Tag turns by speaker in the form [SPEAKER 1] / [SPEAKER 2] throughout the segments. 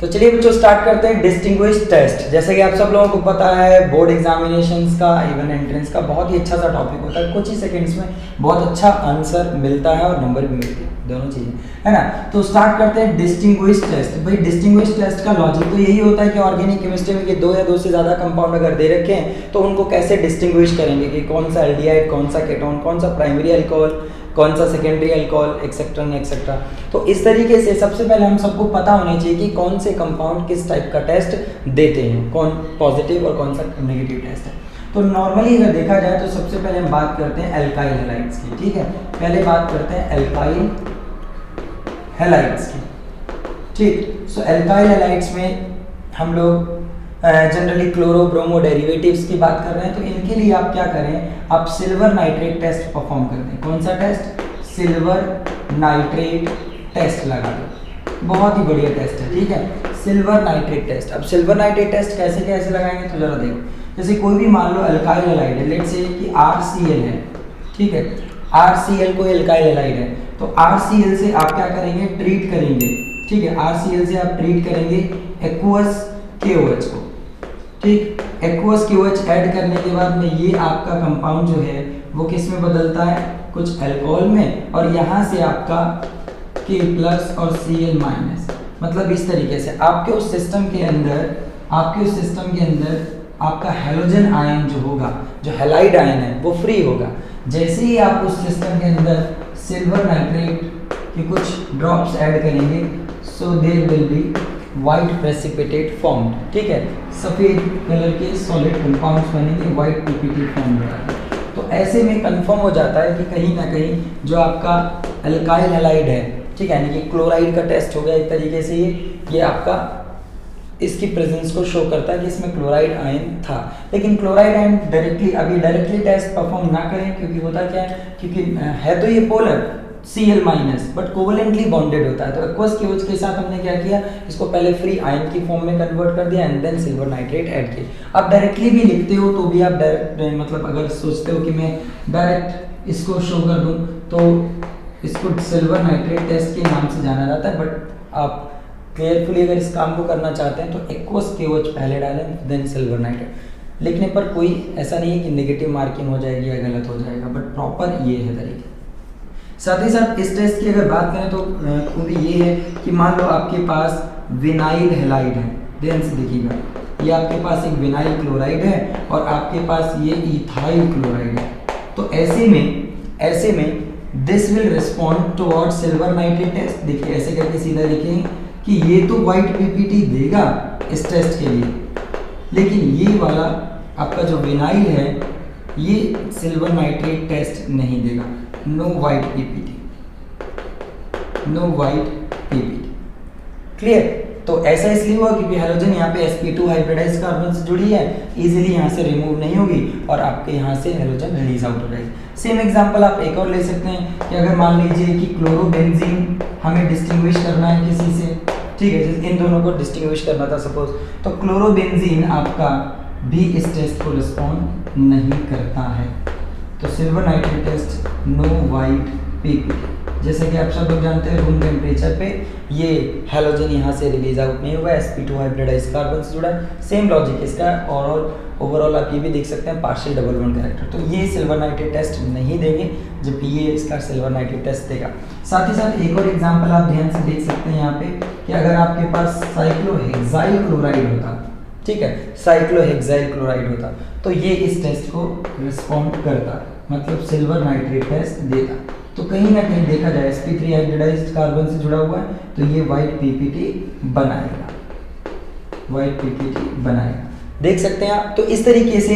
[SPEAKER 1] तो चलिए बच्चों स्टार्ट करते हैं डिस्टिंग्विश टेस्ट। जैसे कि आप सब लोगों को पता है बोर्ड एग्जामिनेशंस का, इवन एंट्रेंस का बहुत ही अच्छा सा टॉपिक होता है। कुछ ही सेकंड्स में बहुत अच्छा आंसर मिलता है और नंबर भी मिलते हैं, दोनों चीज़ें है ना। तो स्टार्ट करते हैं डिस्टिंग्विश टेस्ट। भाई डिस्टिंग्विश टेस्ट का लॉजिक तो यही होता है कि ऑर्गेनिक केमिस्ट्री में ये दो या दो से ज़्यादा कंपाउंड अगर दे रखे हैं तो उनको कैसे डिस्टिंग्विश करेंगे कि कौन सा एल्डिहाइड, कौन सा केटोन, कौन सा प्राइमरी अल्कोहल, कौन सा सेकेंडरी अल्कोहल, एक्सेट्रा एक्सेट्रा। तो इस तरीके से सबसे पहले हम सबको पता होना चाहिए कि कौन से कंपाउंड किस टाइप का टेस्ट देते हैं, कौन पॉजिटिव और कौन सा नेगेटिव टेस्ट है। तो नॉर्मली अगर देखा जाए तो सबसे पहले हम बात करते हैं एल्काइल हैलाइड्स की। ठीक है, पहले बात करते हैं एल्काइल हैलाइड्स की। ठीक, सो एल्काइल हैलाइड्स में हम लोग जनरली क्लोरो ब्रोमो डेरिवेटिव्स की बात कर रहे हैं। तो इनके लिए आप क्या करें, आप सिल्वर नाइट्रेट टेस्ट परफॉर्म कर दें। कौन सा टेस्ट? सिल्वर नाइट्रेट टेस्ट लगा दो, बहुत ही बढ़िया टेस्ट है। ठीक है, सिल्वर नाइट्रेट टेस्ट। अब सिल्वर नाइट्रेट टेस्ट कैसे कैसे लगाएंगे तो जरा देखो। जैसे कोई भी मान लो एल्काइल हैलाइड है, लेट्स से कि RCl है। ठीक है, RCl कोई एल्काइल हैलाइड है तो RCl से आप क्या करेंगे, ट्रीट करेंगे। ठीक है, RCl से आप ट्रीट करेंगे एक्वस KOH को। ठीक, एक्वस KOH ऐड करने के बाद में ये आपका कंपाउंड जो है वो किस में बदलता है, कुछ अल्कोहल में, और यहाँ से आपका K प्लस और Cl माइनस। मतलब इस तरीके से आपके उस सिस्टम के अंदर आपका हैलोजन आयन जो होगा, जो हैलाइड आयन है वो फ्री होगा। जैसे ही आप उस सिस्टम के अंदर सिल्वर नाइट्रेट के कुछ ड्रॉप्स ऐड करेंगे, so there will be white precipitate formed. ठीक है, सफेद कलर के सॉलिड कंपाउंड्स बनेंगे, व्हाइट PPT फॉर्म होगा। तो ऐसे में कंफर्म हो जाता है कि कहीं ना कहीं जो आपका एल्काइल हैलाइड है, ठीक है, यानी कि क्लोराइड का टेस्ट हो गया एक तरीके से, ये आपका इसकी प्रेजेंस को शो करता है कि इसमें क्लोराइड आयन था। लेकिन chloride ion directly test perform ना करें, क्योंकि होता क्या है, क्योंकि है तो ये polar Cl minus but covalently bonded होता है। तो एक्वस KOH के साथ हमने क्या किया, इसको पहले फ्री आयन की फॉर्म में कन्वर्ट कर दिया and then silver nitrate add किया। आप डायरेक्टली भी लिखते हो तो भी आप डायरेक्ट, मतलब अगर सोचते हो कि मैं डायरेक्ट इसको शो कर दूं तो इसको सिल्वर नाइट्रेट टेस्ट के नाम से जाना जाता है। बट आप केयरफुली अगर इस काम को करना चाहते हैं तो एक्वस KOH पहले डालें देन सिल्वर नाइट्रेट। लिखने पर कोई ऐसा नहीं है कि नेगेटिव मार्किंग हो जाएगी या गलत हो जाएगा, बट प्रॉपर ये है तरीके। साथ ही साथ इस टेस्ट की अगर बात करें तो खूबी ये है कि मान लो आपके पास विनाइल हैलाइड है, ध्यान से देखिएगा, ये आपके पास एक विनाइल क्लोराइड है और आपके पास ये इथाइल क्लोराइड है। तो ऐसे में this will respond toward silver nitrate test. देखिए ऐसे करके सीधा लिखेंगे कि ये तो व्हाइट PPT देगा इस टेस्ट के लिए, लेकिन ये वाला आपका जो विनाइल है ये सिल्वर नाइट्रेट टेस्ट नहीं देगा। No white PPT, no white PPT। Clear? तो ऐसा इसलिए हुआ क्योंकि हैलोजन यहाँ पे sp2 हाइब्रिडाइज्ड कार्बन से जुड़ी है, इजीली यहाँ से रिमूव नहीं होगी और आपके यहाँ से हैलोजन रिलीज आउट हो जाएगी। सेम एग्जांपल आप एक और ले सकते हैं कि अगर मान लीजिए कि क्लोरोबेंजीन हमें डिस्टिंग्विश करना है किसी से, ठीक है, जैसे इन दोनों को डिस्टिंग्विश करना था सपोज, तो क्लोरोबेंजीन आपका भी इस टेस्ट को रिस्पॉन्ड नहीं करता है। तो silver nitrate test no white PPT। जैसे कि आप सब लोग जानते हैं रूम टेम्परेचर पे ये हैलोजन यहाँ से रिलीज आउट नहीं हुआ, sp2 हाइब्रिडाइज्ड कार्बन से जुड़ा। सेम लॉजिक इसका, और ओवरऑल आप ये भी देख सकते हैं पार्शियल डबल बॉन्ड कैरेक्टर। तो ये सिल्वर नाइट्रेट टेस्ट नहीं देंगे, जबकि ये इसका सिल्वर नाइट्रेट टेस्ट देगा। साथ ही साथ एक और एग्जाम्पल आप ध्यान से देख सकते हैं यहाँ पे कि अगर आपके पास साइक्लोहेक्साइल क्लोराइड होता, ठीक है, साइक्लोहेक्साइल क्लोराइड होता तो ये इस टेस्ट को रिस्पॉन्ड करता, मतलब सिल्वर नाइट्रेट टेस्ट देता। तो कहीं ना कहीं देखा जाए sp3 हाइब्रिडाइज्ड कार्बन से जुड़ा हुआ है तो ये व्हाइट PPT बनाएगा, व्हाइट PPT बनाएगा। देख सकते हैं आप। तो इस तरीके से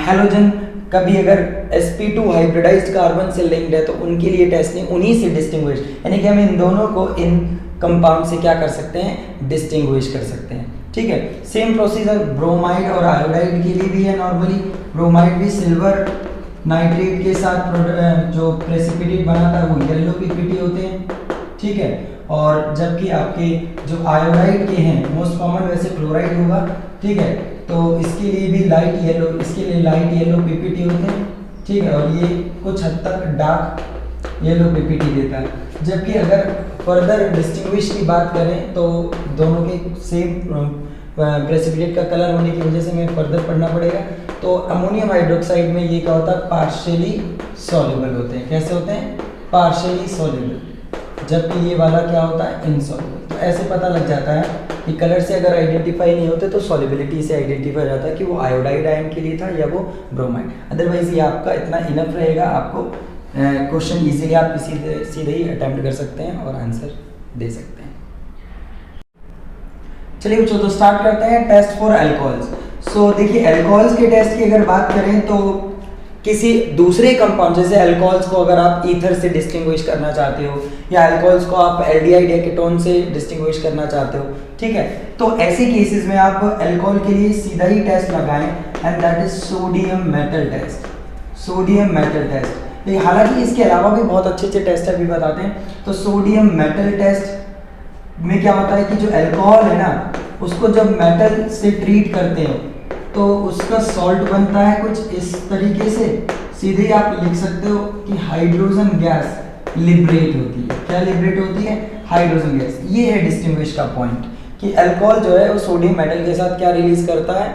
[SPEAKER 1] हैलोजन कभी अगर sp2 हाइब्रिडाइज्ड कार्बन से लिंक्ड है तो उनके लिए टेस्ट नहीं, उन्हीं से डिस्टिंग्विश, यानी कि हम इन दोनों को इन कंपाउंड से क्या कर सकते हैं, डिस्टिंग्विश कर सकते हैं। ठीक है, सेम प्रोसीजर ब्रोमाइड और आयोडाइड के लिए भी है। नॉर्मली ब्रोमाइड भी सिल्वर नाइट्रेट के साथ जो प्रेसिपिटेट बनाता है वो येलो PPT होते हैं, ठीक है, और जबकि आपके जो आयोडाइड के हैं मोस्ट कॉमन वैसे क्लोराइड होगा, ठीक है, तो इसके लिए भी लाइट येलो PPT होते हैं, ठीक है, और ये कुछ हद तक डार्क येलो PPT देता है। जबकि अगर फर्दर डिस्टिंग्विश की बात करें तो दोनों के सेम प्रेसिपिटेट का कलर होने की वजह से हमें फर्दर पढ़ना पड़ेगा। तो अमोनियम हाइड्रोक्साइड में ये क्या होता है, पार्शियली सॉल्युबल होते हैं। कैसे होते हैं, पार्शियली सॉल्युबल, जबकि ये वाला क्या होता है, इनसॉल्युबल। तो ऐसे पता लग जाता है कि कलर से अगर आइडेंटिफाई नहीं होते तो सॉल्युबिलिटी से आइडेंटिफाई हो जाता है कि वो आयोडाइड आयन के लिए था या वो ब्रोमाइड। अदरवाइज ये आपका इतना इनफ रहेगा, आपको क्वेश्चन इजीली आप सीधे ही अटेम्प्ट कर सकते हैं और आंसर दे सकते हैं। चलिए बच्चों, तो स्टार्ट करते हैं टेस्ट फॉर अल्कोहल्स। सो देखिए, अल्कोहल्स के टेस्ट की अगर बात करें तो किसी दूसरे कंपाउंड, जैसे अल्कोहल्स को अगर आप ईथर से डिस्टिंग्विश करना चाहते हो या अल्कोहल्स को आप एल्डिहाइड या कीटोन से डिस्टिंग्विश करना चाहते हो, ठीक है, तो ऐसे केसेस में आप अल्कोहल के लिए सीधा ही टेस्ट लगाएं and that is sodium metal test. Sodium metal test, हालांकि इसके अलावा भी बहुत अच्छे अच्छे टेस्ट अभी बताते हैं। तो सोडियम मेटल टेस्ट में क्या होता है कि जो अल्कोहल है ना, उसको जब मेटल से ट्रीट करते हैं तो उसका सॉल्ट बनता है कुछ इस तरीके से। सीधे आप लिख सकते हो कि हाइड्रोजन गैस लिबरेट होती है। क्या लिबरेट होती है, हाइड्रोजन गैस। ये है डिस्टिंग्विश का पॉइंट कि अल्कोहल जो है वो सोडियम मेटल के साथ क्या रिलीज करता है,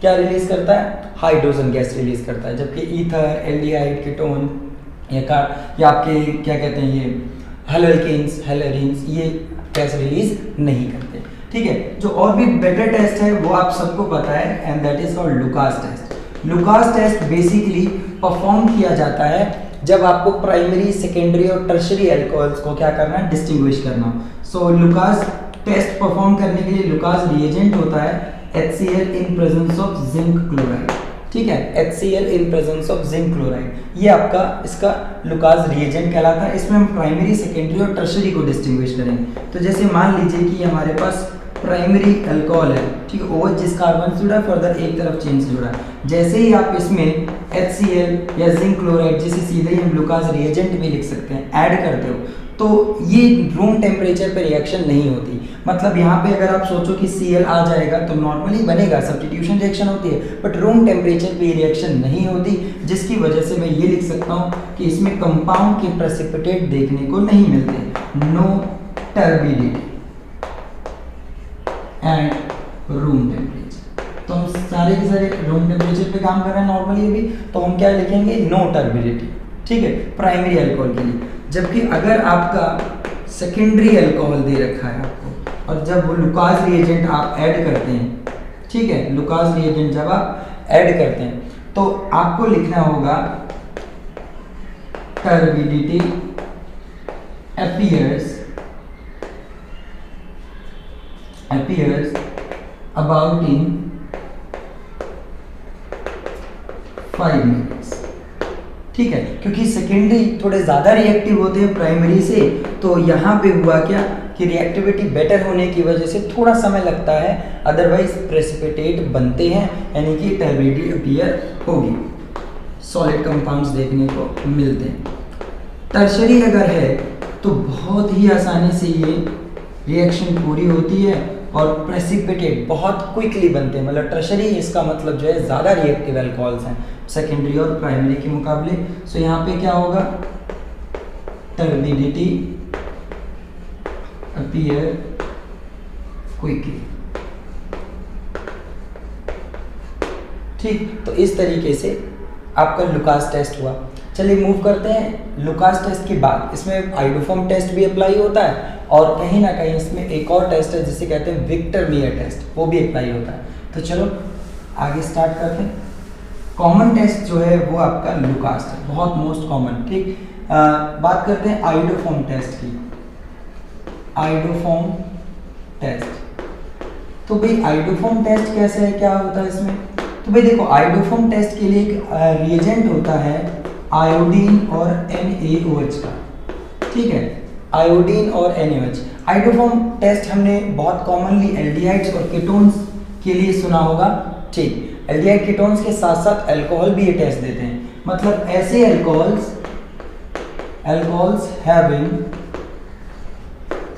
[SPEAKER 1] क्या रिलीज करता है, हाइड्रोजन गैस रिलीज करता है। जबकि ईथर, एल्डिहाइड, कीटोन या आपके क्या कहते हैं ये हेलोल्केन्स, हेलोरीन्स, ये गैस रिलीज नहीं करते। ठीक है, जो और भी बेटर टेस्ट है वो आप सबको पता है and that is called Lucas test. Lucas test basically perform किया जाता है जब आपको प्राइमरी, सेकेंडरी और टर्शरी अल्कोहल्स को क्या करना है, डिस्टिंग्विश करना। सो लुकास टेस्ट परफॉर्म करने के लिए लुकास रिएजेंट होता है HCl in presence of zinc chloride. ठीक है, HCl in presence of zinc chloride, ये आपका इसका लुकास रिएजेंट कहलाता है। इसमें हम प्राइमरी, सेकेंडरी और टर्शरी को डिस्टिंग्विश करेंगे। तो जैसे मान लीजिए कि हमारे पास प्राइमरी अल्कोहल है, ठीक है, OH जिस कार्बन से जुड़ा है, फर्दर एक तरफ चेन से जुड़ा है। जैसे ही आप इसमें HCl या जिंक क्लोराइड, जिसे सीधे ही हम ग्लूकाज रिएजेंट भी लिख सकते हैं, ऐड करते हो तो ये रूम टेम्परेचर पे रिएक्शन नहीं होती। मतलब यहाँ पे अगर आप सोचो कि Cl आ जाएगा तो नॉर्मली बनेगा, सब्स्टिट्यूशन रिएक्शन होती है, बट रूम टेम्परेचर पे रिएक्शन नहीं होती, जिसकी वजह से मैं ये लिख सकता हूँ कि इसमें कंपाउंड के प्रेसिपिटेट देखने को नहीं मिलते। No turbidity and room temperature. तो हम सारे के सारे रूम टेम्परेचर पे काम कर रहे हैं नॉर्मली अभी, तो हम क्या लिखेंगे, नो टर्बिडिटी। ठीक है, प्राइमरी अल्कोहल के लिए। जबकि अगर आपका सेकेंडरी अल्कोहल दे रखा है आपको, और जब वो लुकास रिएजेंट आप ऐड करते हैं, ठीक है, लुकास रिएजेंट जब आप ऐड करते हैं तो आपको लिखना होगा turbidity appears about in 5 minutes। ठीक है, क्योंकि सेकेंडरी थोड़े ज़्यादा रिएक्टिव होते हैं प्राइमरी से, तो यहाँ पे हुआ क्या कि रिएक्टिविटी बेटर होने की वजह से थोड़ा समय लगता है, अदरवाइज प्रेसिपिटेट बनते हैं, यानी कि टर्बिडिटी अपीयर होगी, सॉलिड कंपाउंड्स देखने को मिलते हैं। टर्शरी अगर है तो बहुत ही आसानी से ये रिएक्शन पूरी होती है और प्रेसिपिटेट बहुत क्विकली बनते हैं। मतलब टर्शरी इसका मतलब जो है ज़्यादा रिएक्टिव अल्कोहल्स हैं सेकेंडरी और प्राइमरी के मुकाबले। सो यहाँ पे क्या होगा, टर्बिडिटी अपीयर क्विकली। ठीक, तो इस तरीके से आपका लुकास टेस्ट हुआ। चलिए मूव करते हैं लुकास टेस्ट के बाद। इसमें आइडोफॉर्म टेस्ट भी अप्लाई होता है और कहीं ना कहीं इसमें एक और टेस्ट है जिसे कहते हैं विक्टर मेयर टेस्ट, वो भी अप्लाई होता है। तो चलो आगे स्टार्ट करते हैं। कॉमन टेस्ट जो है वो आपका लुकास है, बहुत मोस्ट कॉमन। ठीक, बात करते हैं आइडोफॉर्म टेस्ट की। आइडोफॉर्म टेस्ट, तो भाई आइडोफॉर्म टेस्ट कैसे है, क्या होता है इसमें? तो भाई देखो, आइडोफॉर्म टेस्ट के लिए एक रिएजेंट होता है आयोडीन और NaOH का। ठीक है, आयोडीन और NaOH। आइडोफॉर्म टेस्ट हमने बहुत कॉमनली एल्डिहाइड्स और कीटोन्स के लिए सुना होगा। ठीक, एल्डिहाइड कीटोन्स के साथ साथ अल्कोहल भी ये टेस्ट देते हैं। मतलब ऐसे alcohols having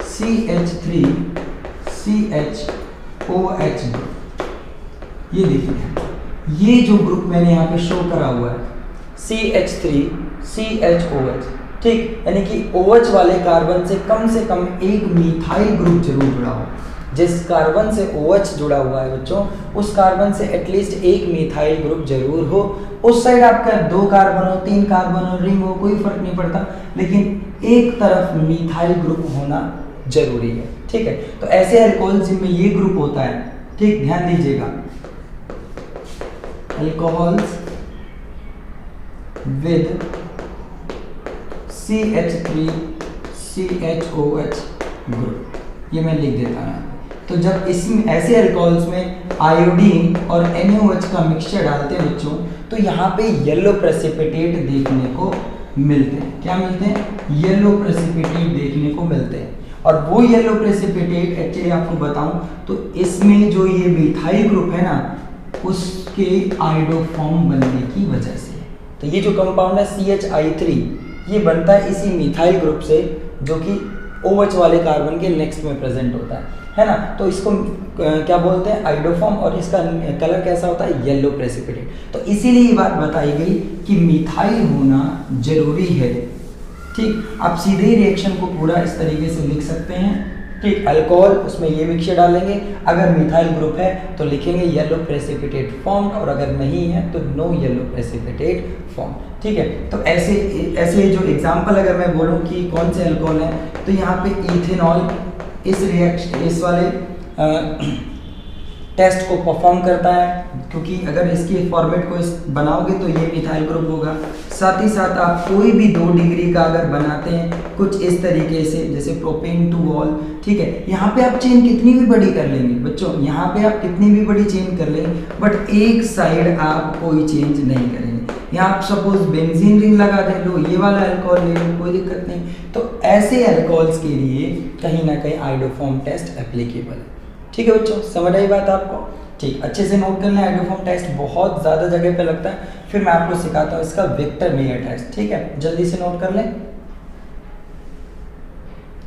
[SPEAKER 1] CH3 CHOH group, ये देखिए, ये जो ग्रुप मैंने यहाँ पे शो करा हुआ है CH3 CHOH, ठीक, यानी कि OH वाले कार्बन से कम एक मिथाइल ग्रुप जरूर जुड़ा हो। जिस कार्बन से OH जुड़ा हुआ है बच्चों, उस कार्बन से एटलीस्ट एक मिथाइल ग्रुप जरूर हो। उस साइड आपका 2 कार्बन हो, 3 कार्बन हो, रिंग हो, कोई फर्क नहीं पड़ता, लेकिन एक तरफ मिथाइल ग्रुप होना जरूरी है। ठीक है, तो ऐसे अल्कोहल जिनमें ये ग्रुप होता है, ठीक, ध्यान दीजिएगा, alcohols with CH3 CHOH group, ये मैं लिख देता हूँ। तो जब इसमें ऐसे अल्कोहल्स में आयोडीन और NaOH का मिक्सचर डालते हैं बच्चों, तो यहाँ पे येलो प्रेसिपिटेट देखने को मिलते हैं। क्या मिलते हैं? येलो प्रेसिपिटेट देखने को मिलते हैं। और वो येलो प्रेसिपिटेट एक्चुअली आपको बताऊं तो इसमें जो ये मिथाइल ग्रुप है ना, उसके आयोडोफॉर्म बनने की वजह से। तो ये जो कंपाउंड है CH3, ये बनता है इसी मिथाइल ग्रुप से, जो कि OH वाले कार्बन के नेक्स्ट में प्रेजेंट होता है ना। तो इसको क्या बोलते हैं? आयोडोफॉर्म, और इसका कलर कैसा होता है? Yellow precipitate. तो इसीलिए ये बात बताई गई कि मिथाइल होना जरूरी है। ठीक, आप सीधे ही रिएक्शन को पूरा इस तरीके से लिख सकते हैं। ठीक, अल्कोहल, उसमें ये मिक्सचर डालेंगे, अगर मिथाइल ग्रुप है तो लिखेंगे येलो प्रेसिपिटेट फॉर्म, और अगर नहीं है तो नो येलो प्रेसिपिटेट फॉर्म। ठीक है, तो ऐसे जो एग्जांपल अगर मैं बोलूं कि कौन से अल्कोहल है, तो यहाँ पे इथेनॉल इस वाले टेस्ट को परफॉर्म करता है, क्योंकि अगर इसके फॉर्मेट को बनाओगे तो ये मिथाइल ग्रुप होगा। साथ ही साथ आप कोई भी 2 डिग्री का अगर बनाते हैं कुछ इस तरीके से, जैसे प्रोपेन टू ऑल, ठीक है, यहाँ पे आप चेन कितनी भी बड़ी कर लेंगे बच्चों, यहाँ पे आप कितनी भी बड़ी चेन कर लेंगे, बट एक साइड आप कोई चेंज नहीं करेंगे। यहाँ आप सपोज बेंजीन रिंग लगा दें, लो ये वाला अल्कोहल ले लो, कोई दिक्कत नहीं। तो ऐसे अल्कोहल्स के लिए कहीं ना कहीं आयोडोफॉर्म टेस्ट एप्लीकेबल है। ठीक है बच्चों, समझ आई बात आपको? ठीक, अच्छे से नोट कर लें। आयोडोफॉर्म टेस्ट बहुत ज़्यादा जगह पे लगता है, फिर मैं आपको सिखाता हूँ इसका विक्टर मेयर टेस्ट। ठीक है, जल्दी से नोट कर लें।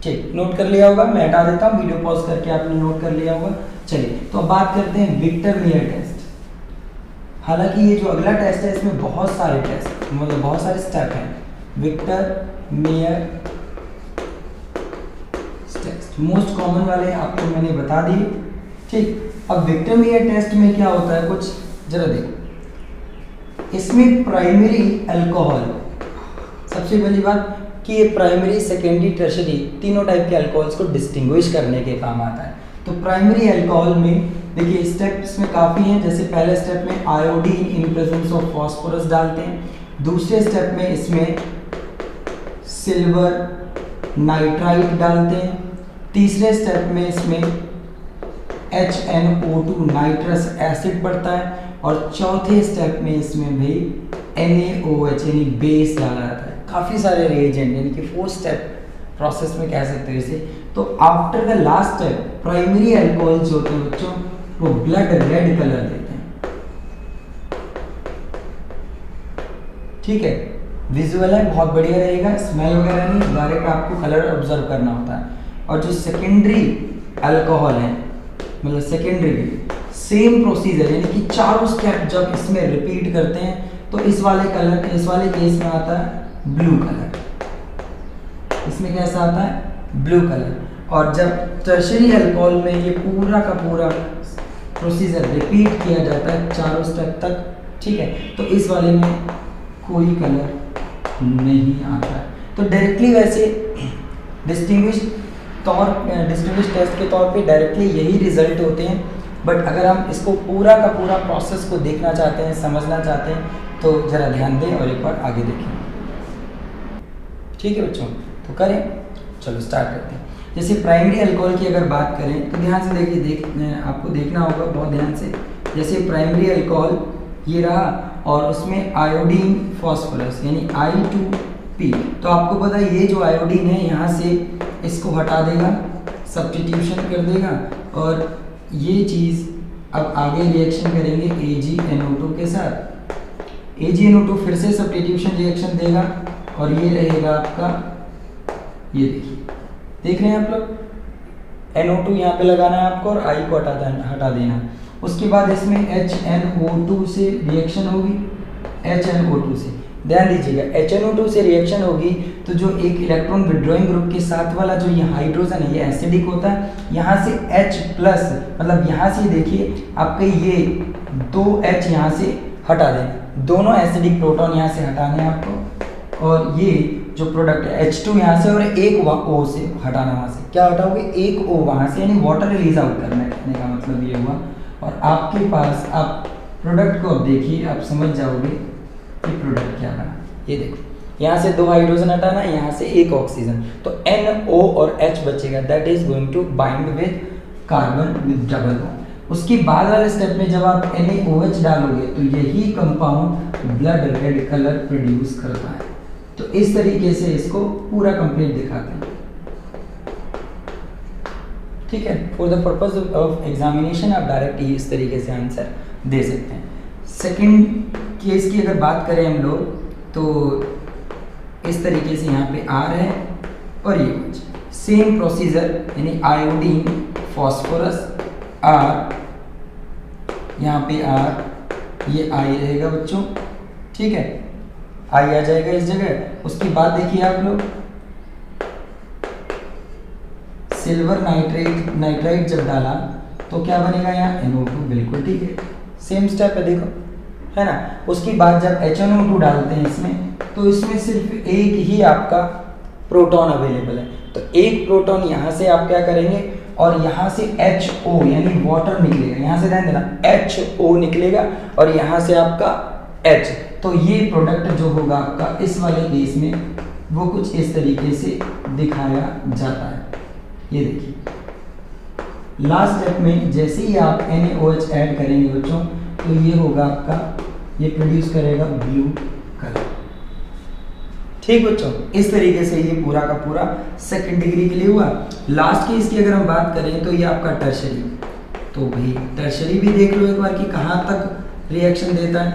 [SPEAKER 1] ठीक, नोट कर लिया होगा, मैं हटा देता हूँ, वीडियो पॉज करके आपने नोट कर लिया होगा। चलिए, तो अब बात करते हैं विक्टर मेयर टेस्ट। हालांकि ये जो अगला टेस्ट है इसमें बहुत सारे टेस्ट, मतलब बहुत सारे स्टेप हैं। Victor Meyer test most common वाले आपको मैंने बता दिए। ठीक, अब विक्टर मेयर टेस्ट में क्या होता है, कुछ जरा देखो। इसमें प्राइमरी अल्कोहल, सबसे पहली बात कि ये प्राइमरी, सेकेंडरी, टर्शरी तीनों टाइप के अल्कोहल्स को डिस्टिंग्विश करने के काम आता है। तो प्राइमरी अल्कोहल में देखिए स्टेप्स में काफ़ी हैं। जैसे पहले स्टेप में iodine in presence of phosphorus डालते हैं। दूसरे स्टेप में इसमें सिल्वर नाइट्राइट डालते हैं। तीसरे स्टेप में इसमें HNO2 नाइट्रस एसिड पड़ता है। और चौथे स्टेप में इसमें भी NaOH यानी बेस डाला जाता है। काफ़ी सारे रिएजेंट, यानी कि 4 स्टेप प्रोसेस में कह सकते हो इसे। तो after the last step primary alcohol जो होते हैं बच्चों, वो ब्लड रेड कलर देते हैं। ठीक है, विजुअल है, बहुत बढ़िया रहेगा, स्मेल वगैरह नहीं, डायरेक्ट आपको कलर ऑब्जर्व करना होता है। और जो सेकेंडरी अल्कोहल है, मतलब सेकेंडरी सेम प्रोसीजर, यानी कि चारों स्टेप जब इसमें रिपीट करते हैं तो इस वाले केस में आता है ब्लू कलर। इसमें कैसा आता है? Blue colour. और जब टर्शरी अल्कोहल में ये पूरा का पूरा प्रोसीजर रिपीट किया जाता है चारों स्टेप तक, ठीक है, तो इस वाले में कोई कलर नहीं आता है। तो डायरेक्टली वैसे डिस्टिंग्विश टेस्ट के तौर पे डायरेक्टली यही रिजल्ट होते हैं। बट अगर हम इसको पूरा का पूरा प्रोसेस को देखना चाहते हैं, समझना चाहते हैं, तो ज़रा ध्यान दें और एक बार आगे देखें। ठीक है बच्चों, तो करें, चलो स्टार्ट करते हैं। जैसे प्राइमरी अल्कोहल की अगर बात करें तो ध्यान से देखिए, आपको देखना होगा बहुत ध्यान से। जैसे प्राइमरी अल्कोहल ये रहा और उसमें आयोडीन फॉस्फोरस यानी I2P। तो आपको पता है ये जो आयोडीन है यहाँ से इसको हटा देगा, सब्स्टिट्यूशन कर देगा, और ये चीज़ अब आगे रिएक्शन करेंगे AgNO2 के साथ। AgNO2 फिर से सब्स्टिट्यूशन रिएक्शन देगा और ये रहेगा आपका, ये देखिए, देख रहे हैं आप लोग, NO2 यहाँ पे लगाना है आपको और I को हटा देना। उसके बाद इसमें HNO2 से रिएक्शन होगी, HNO2 से ध्यान दीजिएगा, HNO2 से रिएक्शन होगी तो जो एक इलेक्ट्रॉन विड्रॉइंग ग्रुप के साथ वाला जो ये हाइड्रोजन है ये एसिडिक होता है, यहाँ से H प्लस मतलब यहाँ से देखिए आपके ये 2H यहाँ से हटा दें, दोनों एसिडिक प्रोटॉन यहाँ से हटाने हैं आपको, और ये जो प्रोडक्ट है H2 यहाँ से और एक O से हटाना, वहाँ से क्या हटाओगे, एक O वहाँ से, यानी वाटर रिलीज आउट करना है, कहने का मतलब ये हुआ। और आपके पास आप प्रोडक्ट को अब देखिए, आप समझ जाओगे कि प्रोडक्ट क्या बना। ये देखो यहाँ से 2 हाइड्रोजन हटाना, यहाँ से एक ऑक्सीजन, तो NO और H बचेगा, that is going to bind with carbon with double bond. उसके बाद वाले स्टेप में जब आप NaOH डालोगे तो यही compound blood red colour produce करता है। तो इस तरीके से इसको पूरा कंप्लीट दिखाते हैं, ठीक है। For the purpose of examination आप डायरेक्ट ही इस तरीके से आंसर दे सकते हैं। सेकंड केस की अगर बात करें हम लोग तो इस तरीके से यहाँ पे R है और ये OH, सेम प्रोसीजर, यानी आयोडीन फॉस्फोरस R, यहाँ पे R, ये I रहेगा बच्चों, ठीक है, I आ जाएगा इस जगह। उसके बाद देखिए आप लोग सिल्वर नाइट्राइड जब डाला तो क्या बनेगा, यहाँ NO2, बिल्कुल ठीक है, सेम स्टेप है, देखो है ना। उसके बाद जब HNO2 डालते हैं इसमें तो इसमें सिर्फ एक ही आपका प्रोटॉन अवेलेबल है, तो एक प्रोटॉन यहाँ से आप क्या करेंगे और यहाँ से HO यानी वाटर निकलेगा, यहाँ से ध्यान देना HO निकलेगा और यहाँ से आपका H, तो ये प्रोडक्ट जो होगा आपका इस वाले केस में वो कुछ इस तरीके से दिखाया जाता है। ये देखिए लास्ट स्टेप में जैसे ही आप NaOH ऐड करेंगे बच्चों तो ये होगा आपका, ये प्रोड्यूस करेगा ब्लू कलर, ठीक बच्चों। इस तरीके से ये पूरा का पूरा सेकंड डिग्री के लिए हुआ। लास्ट केस की अगर हम बात करें तो ये आपका टर्शरी, तो भाई टर्शरी भी देख लो एक बार कि कहाँ तक रिएक्शन देता है।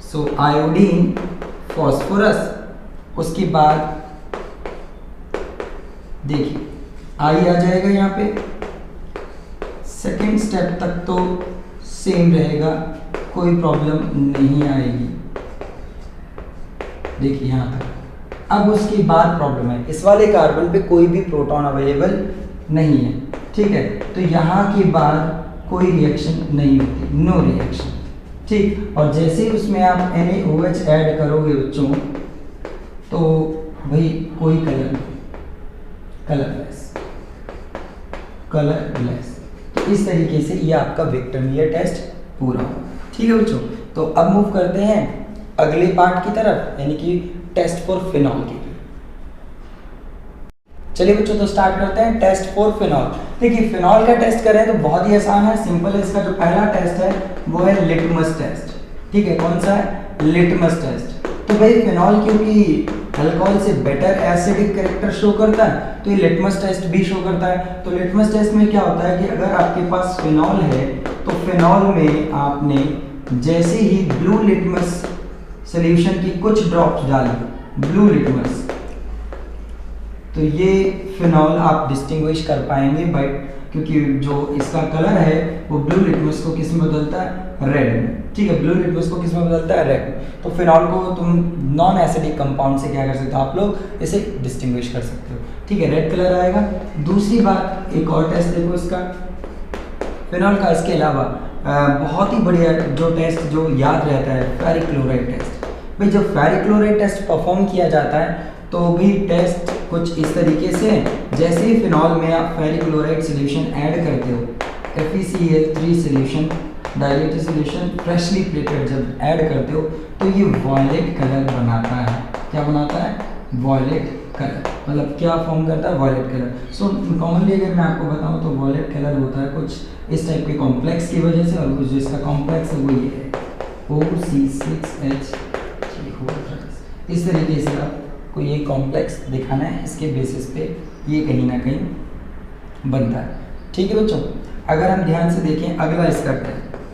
[SPEAKER 1] सो आयोडीन फॉस्फोरस, उसके बाद देखिए आई आ जाएगा यहाँ पे, सेकेंड स्टेप तक तो सेम रहेगा, कोई प्रॉब्लम नहीं आएगी, देखिए यहाँ तक। अब उसके बाद प्रॉब्लम है, इस वाले कार्बन पे कोई भी प्रोटॉन अवेलेबल नहीं है, ठीक है, तो यहाँ के बाद कोई रिएक्शन नहीं होती, नो रिएक्शन, ठीक। और जैसे ही उसमें आप NaOH ऐड करोगे बच्चों तो भाई कोई कलरलेस, तो इस तरीके से ये आपका विक्टोरिया टेस्ट पूरा हो, ठीक है बच्चों। तो अब मूव करते हैं अगले पार्ट की तरफ, यानी कि टेस्ट फॉर फिनॉल के लिए। चलिए बच्चों तो स्टार्ट करते हैं टेस्ट फॉर फिनॉल। देखिए फिनॉल का टेस्ट करें तो बहुत ही आसान है, सिंपल है। इसका जो पहला टेस्ट है वो है लिटमस टेस्ट, ठीक है। कौन सा है, लिटमस टेस्ट। तो भाई फिनॉल क्योंकि अल्कोहल से बेटर एसिडिक कैरेक्टर शो करता है तो ये लिटमस टेस्ट भी शो करता है। तो लिटमस टेस्ट में क्या होता है कि अगर आपके पास फिनॉल है तो फिनॉल में आपने जैसे ही ब्लू लिटमस सॉल्यूशन की कुछ ड्रॉप्स डाली, ब्लू लिटमस, तो ये फिनॉल आप डिस्टिंग्विश कर पाएंगे बट क्योंकि जो इसका कलर है वो ब्लू लिटमस को किस में बदलता है, रेड में, ठीक है। ब्लू लिटमस को किस में बदलता है, रेड में। तो फिनॉल को तुम नॉन एसिडिक कंपाउंड से क्या कर सकते हो, आप लोग इसे डिस्टिंग्विश कर सकते हो, ठीक है, रेड कलर आएगा। दूसरी बात, एक और टेस्ट देखो इसका फिनॉल का, इसके अलावा बहुत ही बढ़िया जो टेस्ट जो याद रहता है, फेरिक क्लोराइड टेस्ट। भाई जब फेरिक क्लोराइड टेस्ट परफॉर्म किया जाता है तो भी टेस्ट कुछ इस तरीके से, जैसे ही फिनॉल में आप फेरिक क्लोराइड सॉल्यूशन ऐड करते हो, FeCl3 solution, diluted solution freshly plated जब ऐड करते हो तो ये वॉयलेट कलर बनाता है। क्या बनाता है, वॉयलेट कलर, मतलब क्या फॉर्म करता है, वॉयलेट कलर। सो कॉमनली अगर मैं आपको बताऊं तो वॉयलेट कलर होता है कुछ इस टाइप के कॉम्प्लेक्स की वजह से, और कुछ जो इसका कॉम्प्लेक्स है वो ये है OC6H। इस तरीके से आपको ये कॉम्प्लेक्स दिखाना है, इसके बेसिस पे ये कहीं ना कहीं बनता है, ठीक है बच्चों। अगर हम ध्यान से देखें अगला इसका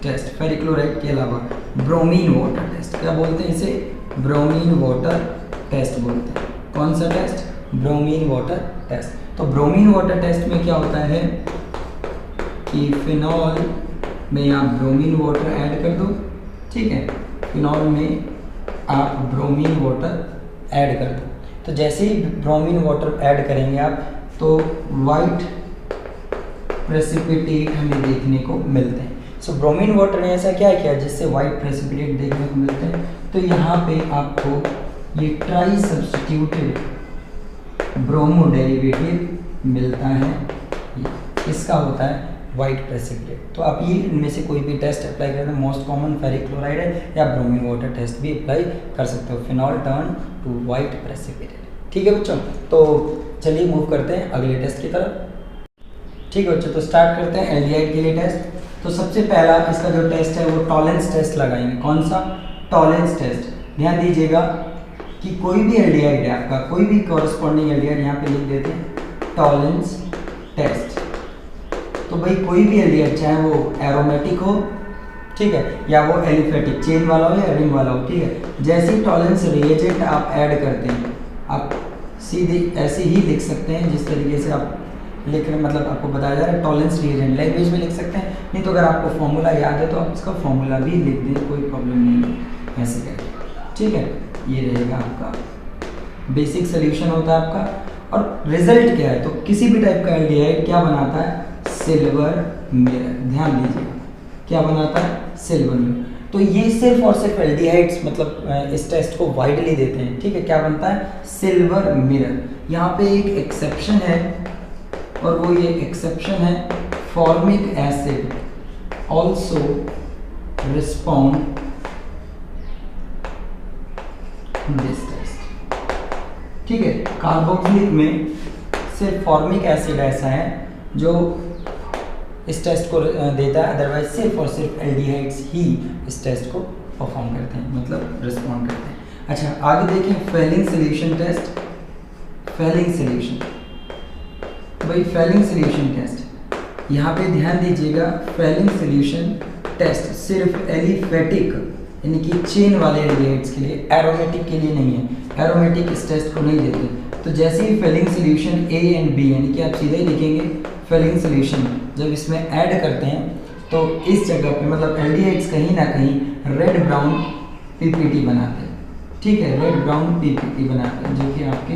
[SPEAKER 1] टेस्ट फेरिक क्लोराइड के अलावा ब्रोमीन वाटर टेस्ट, क्या बोलते हैं इसे, ब्रोमीन वाटर टेस्ट बोलते हैं। कौन सा टेस्ट, ब्रोमीन वाटर टेस्ट। तो ब्रोमीन वाटर टेस्ट में क्या होता है कि फिनॉल में आप ब्रोमीन वाटर ऐड कर दो, ठीक है, फिनॉल में आप ब्रोमीन वाटर ऐड कर दो। तो जैसे ही ब्रोमीन वाटर ऐड करेंगे आप तो वाइट प्रेसिपिटेट हमें देखने को मिलते हैं। सो ब्रोमीन वाटर ने ऐसा क्या किया जिससे वाइट प्रेसिपिटेट देखने को मिलते हैं। तो यहाँ पे आपको ये ट्राई सब्स्टिट्यूटेड ब्रोमो डेरिवेटिव मिलता है, इसका होता है वाइट प्रेसिपिटेट। तो आप ये इनमें से कोई भी टेस्ट अप्लाई करें, मोस्ट कॉमन फेरिक क्लोराइड है या ब्रोमीन वाटर टेस्ट भी अप्लाई कर सकते हो, phenol turn to white precipitate. ठीक है बच्चों, तो चलिए मूव करते हैं अगले टेस्ट की तरफ। ठीक है बच्चों, तो स्टार्ट करते हैं एल्डिहाइड के लिए टेस्ट। तो सबसे पहला इसका जो टेस्ट है वो टॉलेंस टेस्ट लगाएंगे। कौन सा? Tollens test. ध्यान दीजिएगा कि कोई भी एल्डिहाइड है आपका, कोई भी कॉरस्पॉन्डिंग एल्डिहाइड यहाँ पे लिख देते हैं टॉलेंस टेस्ट। तो भाई कोई भी एल्डिहाइड चाहे वो एरोमेटिक हो, ठीक है, या वो एलिफेटिक चेन वाला हो या रिंग वाला हो, ठीक है, जैसे ही टॉलेंस रिएजेंट आप ऐड करते हैं आप सीधे ऐसे ही लिख सकते हैं जिस तरीके से आप लिख रहे हैं, मतलब आपको बताया जा रहा है टॉलेंस रिएजेंट। लैंग्वेज में लिख सकते हैं, नहीं तो अगर आपको फॉर्मूला याद है तो आप इसका फॉर्मूला भी लिख दें, कोई प्रॉब्लम नहीं है ऐसे करके। ठीक है, ये रहेगा आपका बेसिक सोल्यूशन होता है आपका। और रिजल्ट क्या है? तो किसी भी टाइप का एल्डिहाइड क्या बनाता है? Silver mirror. ध्यान दीजिएगा क्या बनाता है? Silver mirror. तो ये सिर्फ और सिर्फ एल्डिहाइड्स मतलब इस टेस्ट को वाइडली देते हैं। ठीक है, क्या बनता है? Silver mirror. यहाँ पे एक एक्सेप्शन है और वो ये एक्सेप्शन है formic acid also respond this test. ठीक है, कार्बोक्सिलिक में सिर्फ फॉर्मिक एसिड ऐसा है जो इस टेस्ट को देता है, अदरवाइज सिर्फ और सिर्फ एल्डिहाइड्स ही इस टेस्ट को परफॉर्म करते हैं, मतलब रिस्पॉन्ड करते हैं। अच्छा, आगे देखें Fehling solution test. Fehling solution, भाई फेलिंग सोल्यूशन टेस्ट यहाँ पे ध्यान दीजिएगा। फेलिंग सोल्यूशन टेस्ट सिर्फ एलिफेटिक यानी कि चेन वाले एल्डिहाइड्स के लिए, एरोमेटिक के लिए नहीं है। एरोमेटिक इस टेस्ट को नहीं देते। तो जैसे ही Fehling solution A and B यानी कि आप सीधे ही लिखेंगे फेलिंग सोल्यूशन जब इसमें ऐड करते हैं तो इस जगह पे मतलब एल्डिहाइड्स कहीं ना कहीं रेड ब्राउन पीपीटी बनाते हैं। ठीक है, रेड ब्राउन पीपीटी बनाते हैं जो कि आपके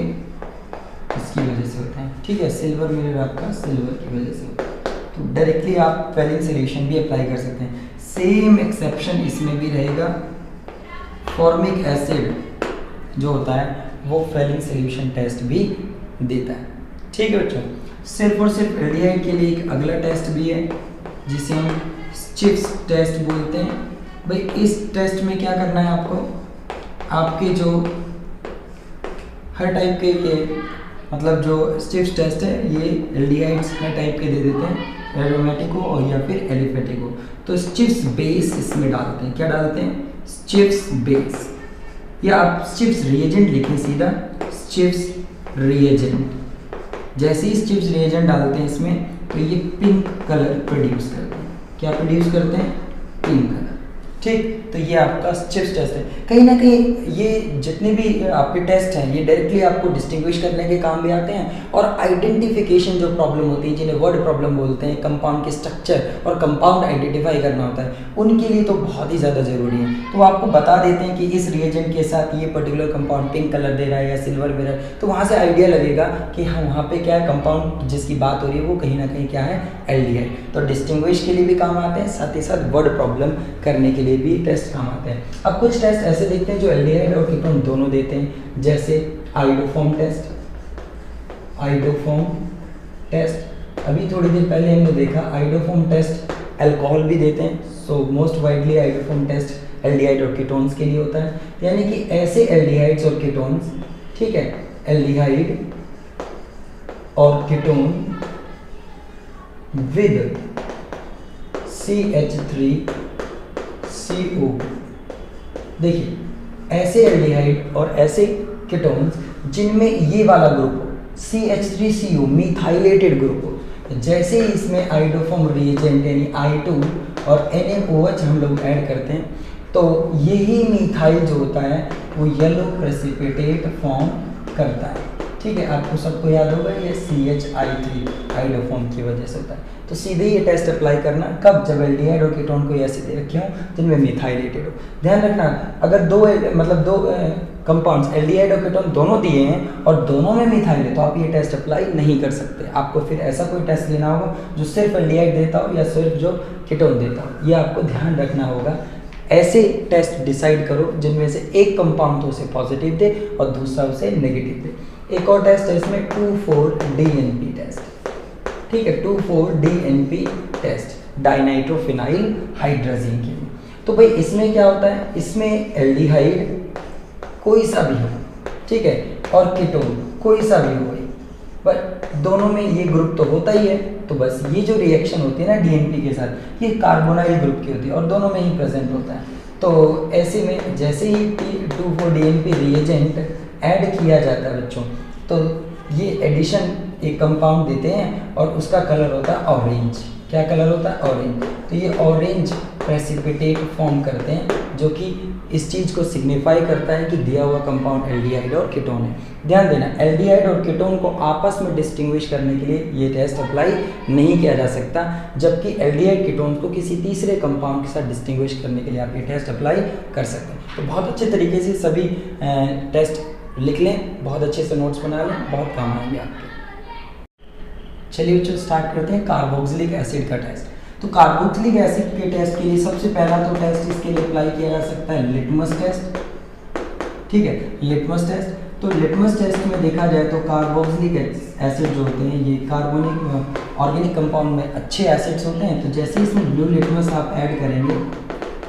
[SPEAKER 1] इसकी वजह से होता है। ठीक है, सिल्वर मिरर आपका सिल्वर की वजह से होता है। तो डायरेक्टली आप फेलिंग सोल्यूशन भी अप्लाई कर सकते हैं। सेम एक्सेप्शन इसमें भी रहेगा। फॉर्मिक एसिड जो होता है वो फेलिंग सोल्यूशन टेस्ट भी देता है। ठीक है बच्चों, सिर्फ और सिर्फ एल्डिहाइड के लिए एक अगला टेस्ट भी है जिसे हम स्चिफ्स टेस्ट बोलते हैं। भाई इस टेस्ट में क्या करना है आपको? आपके जो हर टाइप के मतलब जो स्चिफ्स टेस्ट है ये एल्डिहाइड्स हर टाइप के दे देते हैं, एरोमेटिक हो और या फिर एलिफेटिक हो। तो स्चिफ्स बेस इसमें डालते हैं। क्या डालते हैं? स्चिफ्स बेस, या आप स्चिफ्स रिएजेंट लिखें सीधा, स्चिफ्स रिएजेंट। जैसे ही स्चिफ्स रिएजेंट डालते हैं इसमें तो ये पिंक कलर प्रोड्यूस करते हैं। क्या प्रोड्यूस करते हैं? Pink colour. ठीक, तो ये आपका स्चिफ्स टेस्ट है। कहीं ना कहीं ये जितने भी आपके टेस्ट हैं ये डायरेक्टली आपको डिस्टिंग्विश करने के काम भी आते हैं और आइडेंटिफिकेशन जो प्रॉब्लम होती है जिन्हें वर्ड प्रॉब्लम बोलते हैं, कंपाउंड के स्ट्रक्चर और कंपाउंड आइडेंटिफाई करना होता है, उनके लिए तो बहुत ही ज़्यादा ज़रूरी है। तो आपको बता देते हैं कि इस रिएजेंट के साथ ये पर्टिकुलर कंपाउंड पिंक कलर दे रहा है या सिल्वर मिरर, तो वहाँ से आइडिया लगेगा कि हाँ वहाँ पे क्या है, कंपाउंड जिसकी बात हो रही है वो कहीं ना कहीं क्या है, एल्डिहाइड। तो डिस्टिंग्विश के लिए भी काम आते हैं, साथ ही साथ वर्ड प्रॉब्लम करने के लिए भी टेस्ट काम आते हैं। अब कुछ टेस्ट ऐसे देखते हैं जो एल्डिहाइड और कीटोन दोनों देते हैं, जैसे आइडोफॉर्म टेस्ट। आइडोफॉर्म टेस्ट अभी थोड़ी देर पहले हमने देखा, आइडोफॉर्म टेस्ट अल्कोहल भी देते हैं। So most widely iodoform test aldehyde और कीटोन्स के लिए होता है, यानी कि ऐसे एल्डिहाइड्स और कीटोन्स, ठीक है, एल्डिहाइड और कीटोन विद CH3CO। देखिए ऐसे एल्डिहाइड और ऐसे कीटोन्स जिनमें ये वाला ग्रुप हो, CH3CO मिथाइलेटेड ग्रुप हो, जैसे ही इसमें आइडोफॉर्म रिएजेंट यानी I2 और NaOH हम लोग ऐड करते हैं तो यही मिथाइल जो होता है वो येलो प्रेसिपिटेट फॉर्म करता है। ठीक है, आपको सबको याद होगा ये CHI3 आइडोफॉर्म की वजह से होता है। तो सीधे ये टेस्ट अप्लाई करना कब, जब एल्डिहाइड और कीटोन को ऐसे दे रखे हों जिनमें मिथाइलेटेड हो। ध्यान रखना अगर दो कंपाउंड्स एल्डिहाइड और कीटोन दोनों दिए हैं और दोनों में मिथाइल है तो आप ये टेस्ट अप्लाई नहीं कर सकते। आपको फिर ऐसा कोई टेस्ट लेना होगा जो सिर्फ एल्डिहाइड देता हो या सिर्फ जो कीटोन देता हो, ये आपको ध्यान रखना होगा। ऐसे टेस्ट डिसाइड करो जिनमें से एक कंपाउंड तो उसे पॉजिटिव दे और दूसरा उसे नेगेटिव दे। एक और टेस्ट है इसमें 2,4-DNP टेस्ट, ठीक है, 2,4-DNP टेस्ट डाइनाइट्रोफिनाइल हाइड्राजीन के लिए। तो भाई इसमें क्या होता है, इसमें एल्डिहाइड कोई सा भी हो, ठीक है, और कीटोन कोई सा भी हो, बट दोनों में ये ग्रुप तो होता ही है। तो बस ये जो रिएक्शन होती है ना डीएनपी के साथ, ये कार्बोनाइल ग्रुप की होती है और दोनों में ही प्रेजेंट होता है। तो ऐसे में जैसे ही 2,4-DNP रिएजेंट ऐड किया जाता है बच्चों, तो ये एडिशन एक कंपाउंड देते हैं और उसका कलर होता है ऑरेंज। क्या कलर होता है, ऑरेंज। तो ये ऑरेंज प्रेसिपिटेट फॉर्म करते हैं जो कि इस चीज़ को सिग्निफाई करता है कि दिया हुआ कंपाउंड एल्डिहाइड और कीटोन है। ध्यान देना, एल्डिहाइड और कीटोन को आपस में डिस्टिंग्विश करने के लिए ये टेस्ट अप्लाई नहीं किया जा सकता, जबकि एल्डिहाइड कीटोन को किसी तीसरे कंपाउंड के साथ डिस्टिंग्विश करने के लिए आप ये टेस्ट अप्लाई कर सकते हैं। तो बहुत अच्छे तरीके से सभी टेस्ट लिख लें, बहुत अच्छे से नोट्स बना लें, बहुत काम आएंगे आपके। चलिए बच्चों स्टार्ट करते हैं कार्बोक्सिलिक एसिड का टेस्ट। तो कार्बोक्सिलिक एसिड के टेस्ट के लिए सबसे पहला तो टेस्ट इसके लिए अप्लाई किया जा सकता है लिटमस टेस्ट, ठीक है, लिटमस टेस्ट। तो लिटमस टेस्ट में देखा जाए तो कार्बोक्सिलिक एसिड जो होते हैं ये कार्बोनिक ऑर्गेनिक कंपाउंड में अच्छे एसिड्स होते हैं। तो जैसे इसमें ब्लू लिटमस आप ऐड करेंगे,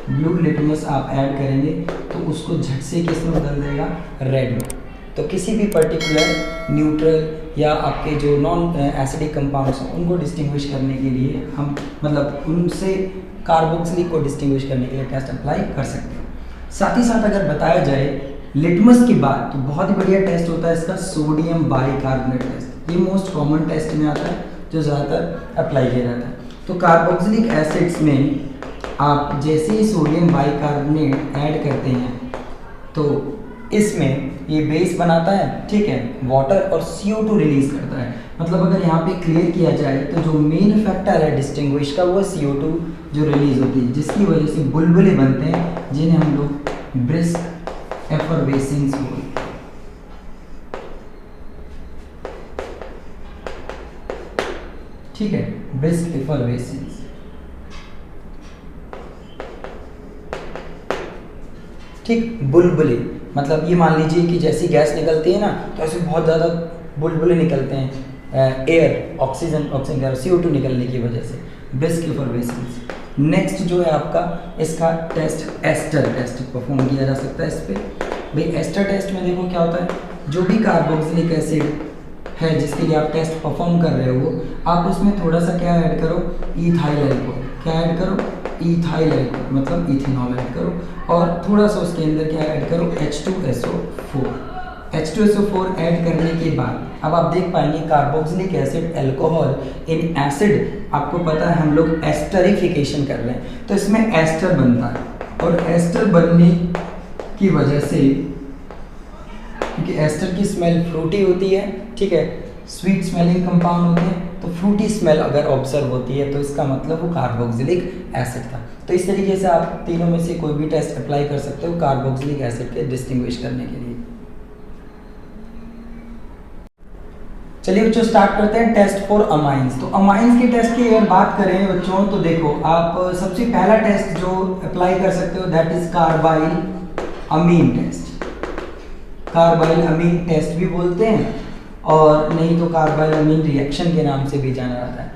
[SPEAKER 1] ब्लू लिटमस आप ऐड करेंगे तो उसको झट से किसमें बदल देगा, रेड में। तो किसी भी पर्टिकुलर न्यूट्रल या आपके जो नॉन एसिडिक कंपाउंड्स हैं उनको डिस्टिंग्विश करने के लिए हम मतलब उनसे कार्बोक्सिलिक को डिस्टिंग्विश करने के लिए टेस्ट अप्लाई कर सकते हैं। साथ ही साथ अगर बताया जाए लिटमस की बात, तो बहुत ही बढ़िया टेस्ट होता है इसका सोडियम बाइकार्बोनेट टेस्ट। ये मोस्ट कॉमन टेस्ट में आता है जो ज़्यादातर अप्लाई किया जाता है। तो कार्बोक्सिलिक एसिड्स में आप जैसे ही सोडियम बाइकार्बोनेट ऐड करते हैं तो इसमें ये बेस बनाता है, ठीक है, वाटर और CO2 रिलीज करता है। मतलब अगर यहाँ पे क्लियर किया जाए तो जो मेन फैक्टर है डिस्टिंग्विश का वो है CO2 जो रिलीज होती है, जिसकी वजह से बुलबुले बनते हैं जिन्हें हम लोग ब्रिस्क एफरवेसेंस बोलते हैं। ठीक है, ब्रिस्क एफरवेसेंस। ठीक, बुलबुले मतलब ये मान लीजिए कि जैसी गैस निकलती है ना तो ऐसे बहुत ज़्यादा बुलबुले निकलते हैं, एयर ऑक्सीजन CO2 निकलने की वजह से, ब्रिस्क एफरवेसेंस। नेक्स्ट जो है आपका इसका टेस्ट एस्टर टेस्ट परफॉर्म किया जा सकता है इस पर। भाई एस्टर टेस्ट में देखो क्या होता है, जो भी कार्बोक्सिलिक एसिड है जिसके लिए आप टेस्ट परफॉर्म कर रहे हो, आप उसमें थोड़ा सा क्या ऐड करो, इथाइल अल्कोहल। क्या ऐड करो, इथाइल अल्कोहल मतलब इथेनॉल ऐड करो, और थोड़ा सा उसके अंदर क्या ऐड करो, H2SO4। H2SO4 ऐड करने के बाद अब आप देख पाएंगे carboxylic acid alcohol in acid, आपको पता है हम लोग एस्टरिफिकेशन कर रहे हैं तो इसमें एस्टर बनता है, और एस्टर बनने की वजह से क्योंकि एस्टर की स्मेल फ्रूटी होती है, ठीक है, स्वीट स्मेलिंग कंपाउंड होते हैं, तो फ्रूटी स्मेल अगर ऑब्जर्व होती है तो इसका मतलब वो कार्बोक्सिलिक एसिड था। तो इस तरीके से आप तीनों में से कोई भी टेस्ट अप्लाई कर सकते हो कार्बोक्सिलिक एसिड के डिस्टिंग्विश करने के लिए। चलिए बच्चों स्टार्ट करते हैं टेस्ट फॉर अमाइंस। तो अमाइंस के टेस्ट की अगर बात करें बच्चों तो देखो आप सबसे पहला टेस्ट जो अप्लाई कर सकते हो that is carbylamine test. Carbylamine test भी बोलते हैं और नहीं तो कार्बाइल अमीन रिएक्शन के नाम से भी जाना जाता है।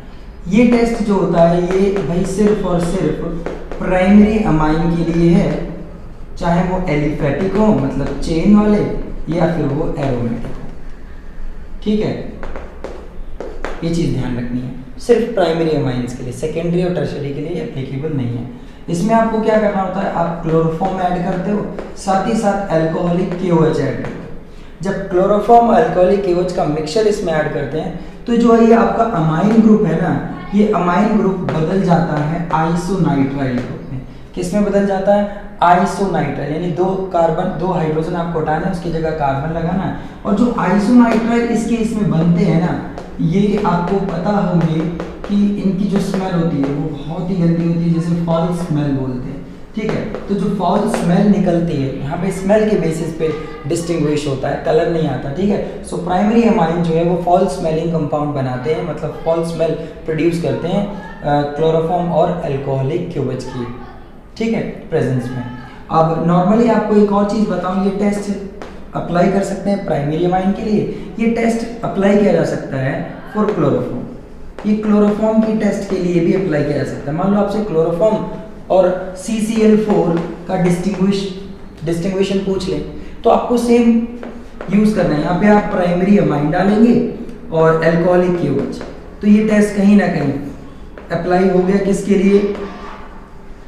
[SPEAKER 1] ये टेस्ट जो होता है ये भाई सिर्फ और सिर्फ प्राइमरी अमाइन के लिए है, चाहे वो एलिफेटिक हो मतलब चेन वाले या फिर वो एरोमेटिक हो, ठीक है, ये चीज़ ध्यान रखनी है। सिर्फ प्राइमरी अमाइंस के लिए, सेकेंडरी और टर्शियरी के लिए एप्लीकेबल नहीं है। इसमें आपको क्या करना होता है, आप क्लोरोफॉर्म ऐड करते हो, साथ ही साथ अल्कोहलिक KOH ऐड करते हो। जब क्लोरोफॉर्म अल्कोहलिक KOH का मिक्सचर इसमें ऐड करते हैं तो जो ये आपका अमाइन ग्रुप है ना, ये अमाइन ग्रुप बदल जाता है आइसोनाइट्राइल ग्रुप में। किस में बदल जाता है, आइसोनाइट्राइल, यानी दो हाइड्रोजन आपको हटाना है, उसकी जगह कार्बन लगाना है। और जो आइसोनाइट्राइल इसके इसमें बनते हैं ना, ये आपको पता होंगे कि इनकी जो स्मेल होती है वो बहुत ही गंदी होती है, जैसे फॉल स्मेल बोलते हैं, ठीक है। तो जो फॉल स्मेल निकलती है यहाँ पे स्मेल के बेसिस पे डिस्टिंग्विश होता है, कलर नहीं आता, ठीक है। सो प्राइमरी अमाइन जो है वो फॉल स्मेलिंग कंपाउंड बनाते हैं, मतलब फॉल स्मेल प्रोड्यूस करते हैं क्लोरोफॉर्म और अल्कोहलिक क्यूबेज की, ठीक है, प्रेजेंस में। अब नॉर्मली आपको एक और चीज़ बताऊँ, ये टेस्ट अप्लाई कर सकते हैं प्राइमरी अमाइन के लिए, ये टेस्ट अप्लाई किया जा सकता है फॉर क्लोरोफॉर्म, ये क्लोरोफॉर्म की टेस्ट के लिए भी अप्लाई किया जा सकता है। मान लो आपसे क्लोरोफॉर्म और CCl4 का डिस्टिंग्विशन पूछ लें तो आपको सेम यूज़ करना है, यहाँ पे आप प्राइमरी अमाइन डालेंगे और अल्कोहलिक क्यूबेज, तो ये टेस्ट कहीं ना कहीं अप्लाई हो गया किसके लिए,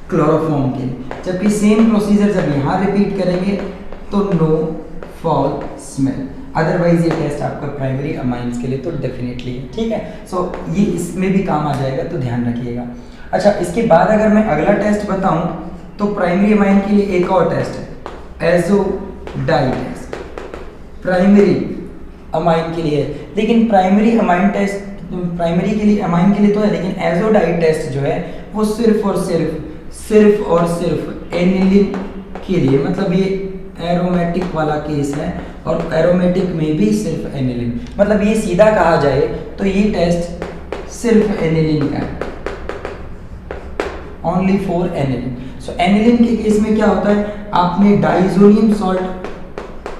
[SPEAKER 1] क्लोरोफॉर्म के लिए। जबकि सेम प्रोसीजर जब यहाँ रिपीट करेंगे तो नो फॉल स्मेल, अदरवाइज ये टेस्ट आपका प्राइमरी अमाइंस के लिए तो डेफिनेटली है, ठीक है। सो ये इसमें भी काम आ जाएगा, तो ध्यान रखिएगा। अच्छा, इसके बाद अगर मैं अगला टेस्ट बताऊं तो प्राइमरी अमाइन के लिए एक और टेस्ट है, एजोडाई टेस्ट, प्राइमरी अमाइन के लिए है। लेकिन प्राइमरी अमाइन टेस्ट प्राइमरी के लिए अमाइन के लिए तो है, लेकिन एजोडाई टेस्ट जो है वो सिर्फ और सिर्फ एनिलिन के लिए, मतलब ये एरोमेटिक वाला केस है और एरोमेटिक में भी सिर्फ एनिलिन, मतलब ये सीधा कहा जाए तो ये टेस्ट सिर्फ एनिलिन का है, only for aniline. So aniline के केस में क्या होता है, आपने diazonium salt,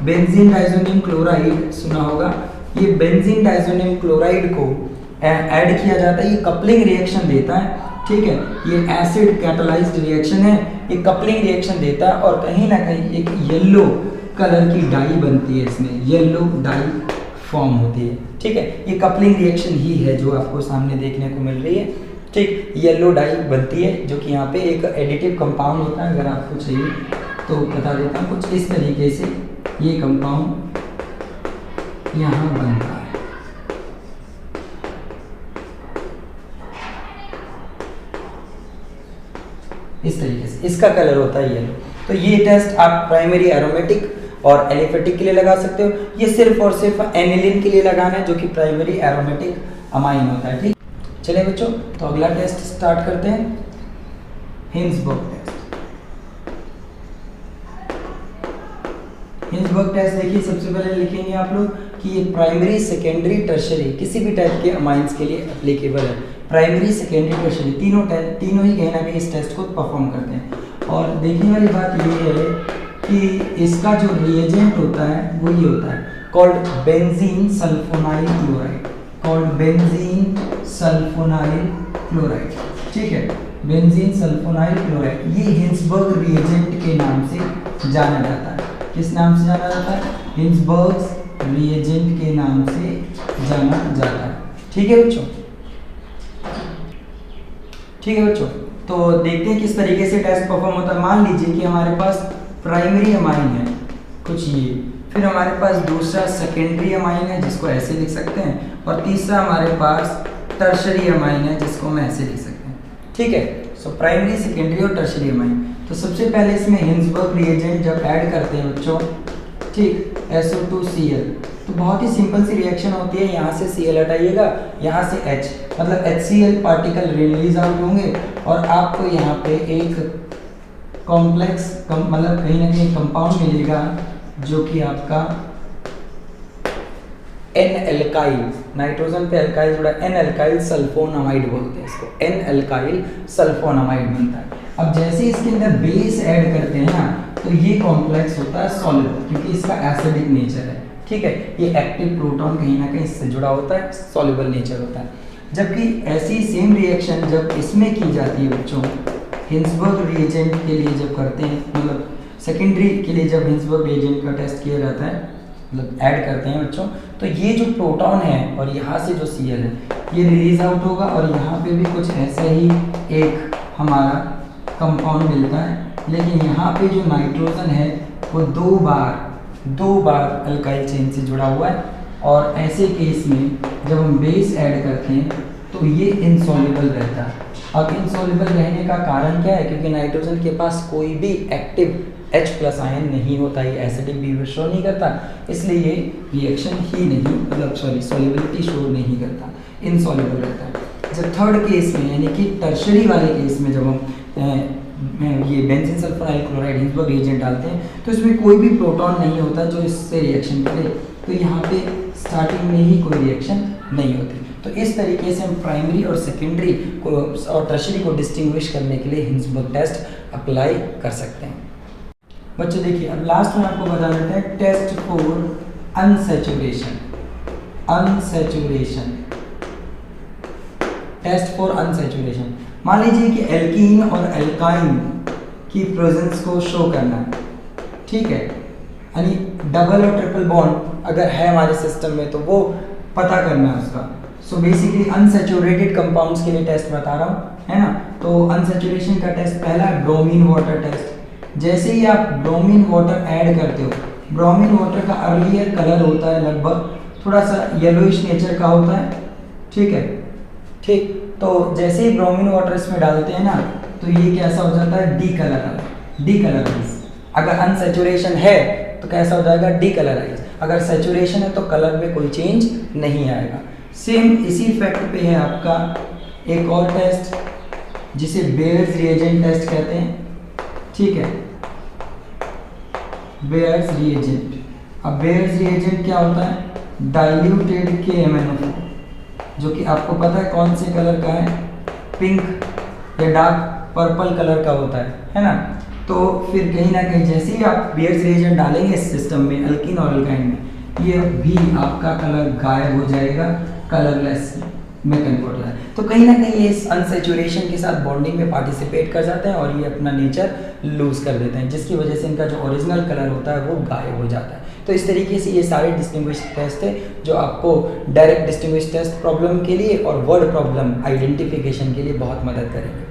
[SPEAKER 1] benzene diazonium chloride सुना होगा, ये बेंजीन डाइजोनियम क्लोराइड को ऐड किया जाता है, ये कपलिंग रिएक्शन देता है, ठीक है। ये एसिड कैटालाइज्ड रिएक्शन है, ये कपलिंग रिएक्शन देता है और कहीं ना कहीं एक येलो कलर की डाई बनती है, इसमें येलो डाई फॉर्म होती है, ठीक है। ये कपलिंग रिएक्शन ही है जो आपको सामने देखने को मिल रही है, ठीक, येलो डाई बनती है, जो कि यहाँ पे एक एडिटिव कंपाउंड होता है। अगर आपको चाहिए तो बता देता हूँ, कुछ इस तरीके से ये कंपाउंड यहाँ बनता है, इस तरीके से इसका कलर होता है येलो। तो ये टेस्ट आप प्राइमरी एरोमेटिक और एलिफेटिक के लिए लगा सकते हो, ये सिर्फ और सिर्फ एनिलिन के लिए लगाना है जो कि प्राइमरी एरोमेटिक अमाइन होता है, ठीक। चलिए बच्चों, तो अगला टेस्ट स्टार्ट करते हैं, हिंसबर्ग टेस्ट। हिंसबर्ग टेस्ट देखिए, सबसे पहले लिखेंगे आप लोग कि ये प्राइमरी, सेकेंडरी, टर्शरी किसी भी टाइप के अमाइंस के लिए एप्लीकेबल है। प्राइमरी, सेकेंडरी, टर्शरी तीनों ही कहीं ना कहीं इस टेस्ट को परफॉर्म करते हैं। और देखने वाली बात ये है कि इसका जो रिएजेंट होता है वो ये होता है, called benzene sulfonyl chloride, called benzene sulfonyl chloride, ठीक है, बेंजीन सल्फोनाइल क्लोराइड। ये हिंसबर्ग रिएजेंट के नाम से जाना जाता है। किस नाम से जाना जाता है? हिंसबर्ग रिएजेंट के नाम से जाना जाता है, ठीक है बच्चों, ठीक है बच्चों। तो देखते हैं किस तरीके से टेस्ट परफॉर्म होता है। मान लीजिए कि हमारे पास प्राइमरी अमाइन है कुछ ये, फिर हमारे पास दूसरा सेकेंडरी अमाइन है जिसको ऐसे लिख सकते हैं, और तीसरा हमारे पास टर्शरी अमाइन है जिसको हम ऐसे लिख सकते हैं, ठीक है। सो प्राइमरी, सेकेंडरी और टर्शरी अमाइन। तो सबसे पहले इसमें हिंसबर्ग रिएजेंट जब ऐड करते हैं बच्चों, ठीक, SO2Cl, तो बहुत ही सिंपल सी रिएक्शन होती है। यहाँ से Cl हटाइएगा, यहाँ से H, मतलब HCl पार्टिकल रिलीज आउट होंगे और आपको यहाँ पे एक कॉम्प्लेक्स मतलब कहीं ना कहीं कंपाउंड मिलेगा जो कि आपका N-अल्काइल, नाइट्रोजन पे अल्काइल जुड़ा, N-अल्काइल सल्फोनामाइड बोलते हैं इसको, N-अल्काइल सल्फोनामाइड बनता है। अब जैसे इसके अंदर बेस ऐड करते हैं ना, तो ये कॉम्प्लेक्स होता है सॉल्युबल, क्योंकि इसका एसिडिक नेचर है, ठीक है। ये एक्टिव प्रोटॉन कहीं ना कहीं इससे जुड़ा होता है, सॉल्युबल नेचर होता है। जबकि ऐसी सेम रिएक्शन जब इसमें की जाती है बच्चों, हिंसबर्ग रिएजेंट के लिए जब करते हैं, मतलब सेकेंडरी के लिए जब हिंसबर्ग रिएजेंट का टेस्ट किया जाता है, मतलब ऐड करते हैं बच्चों, तो ये जो प्रोटॉन है और यहाँ से जो Cl है ये रिलीज आउट होगा और यहाँ पे भी कुछ ऐसा ही एक हमारा कंपाउंड मिलता है। लेकिन यहाँ पे जो नाइट्रोजन है वो दो बार अल्काइल चेन से जुड़ा हुआ है, और ऐसे केस में जब हम बेस ऐड करते हैं तो ये इनसॉल्युबल रहता है। अब इनसॉल्युबल रहने का कारण क्या है? क्योंकि नाइट्रोजन के पास कोई भी एक्टिव H+ आयन नहीं होता, ये एसिडिक बिहेवियर शो नहीं करता, इसलिए ये रिएक्शन ही नहीं, मतलब सॉल्युबिलिटी शो नहीं करता, इनसॉल्युबल रहता है। जब थर्ड केस में यानी कि टर्शरी वाले केस में जब हम ये benzene sulphur chloride Hinsberg reagent डालते हैं तो इसमें कोई भी प्रोटॉन नहीं होता जो इससे रिएक्शन करे, तो यहाँ पे स्टार्टिंग में ही कोई रिएक्शन नहीं होती। तो इस तरीके से हम प्राइमरी और सेकेंडरी को और टर्शरी को डिस्टिंग्विश करने के लिए हिंसबर्ग टेस्ट अप्लाई कर सकते हैं। बच्चों देखिए अब लास्ट में आपको बता देते हैं test for unsaturation. Unsaturation, test for unsaturation. मान लीजिए कि एल्कीन और एल्काइन की प्रेजेंस को शो करना है, ठीक है, यानी डबल और ट्रिपल बॉन्ड अगर है हमारे सिस्टम में तो वो पता करना है उसका। सो बेसिकली अनसैचुरेटेड कंपाउंड्स के लिए टेस्ट बता रहा हूँ, है ना। तो अनसैचुरेशन का टेस्ट पहला ब्रोमीन वाटर टेस्ट। जैसे ही आप ब्रोमीन वाटर ऐड करते हो, ब्रोमीन वाटर का अर्लियर कलर होता है लगभग थोड़ा सा येलोइश नेचर का होता है, ठीक है, ठीक। तो जैसे ही ब्रोमीन वाटर इसमें डालते हैं ना तो ये कैसा हो जाता है, डी कलराइज। अगर अनसैचुरेशन है तो कैसा हो जाएगा, डी कलराइज। अगर सैचुरेशन है तो कलर में कोई चेंज नहीं आएगा। सेम इसी फैक्ट पे है आपका एक और टेस्ट जिसे बेयर्स रिएजेंट टेस्ट कहते हैं, ठीक है, बेयर्स रिएजेंट। अब बेयर्स रिएजेंट क्या होता है, डाइल्यूटेड KMnO4, जो कि आपको पता है कौन से कलर का है, पिंक या डार्क पर्पल कलर का होता है ना। तो फिर कहीं ना कहीं जैसे ही आप बेयर्स रिएजेंट डालेंगे इस सिस्टम में अल्कीन और अल्काइन में, ये भी आपका कलर गायब हो जाएगा, कलरलेस में कन्वर्ट हो जाए। तो कहीं ना कहीं ये इस अनसैचुरेशन के साथ बॉन्डिंग में पार्टिसिपेट कर जाते हैं और ये अपना नेचर लूज कर देते हैं, जिसकी वजह से इनका जो ओरिजिनल कलर होता है वो गायब हो जाता है। तो इस तरीके से ये सारे डिस्टिंग्विश टेस्ट है जो आपको डायरेक्ट डिस्टिंग्विश टेस्ट प्रॉब्लम के लिए और वर्ड प्रॉब्लम आइडेंटिफिकेशन के लिए बहुत मदद करेंगे।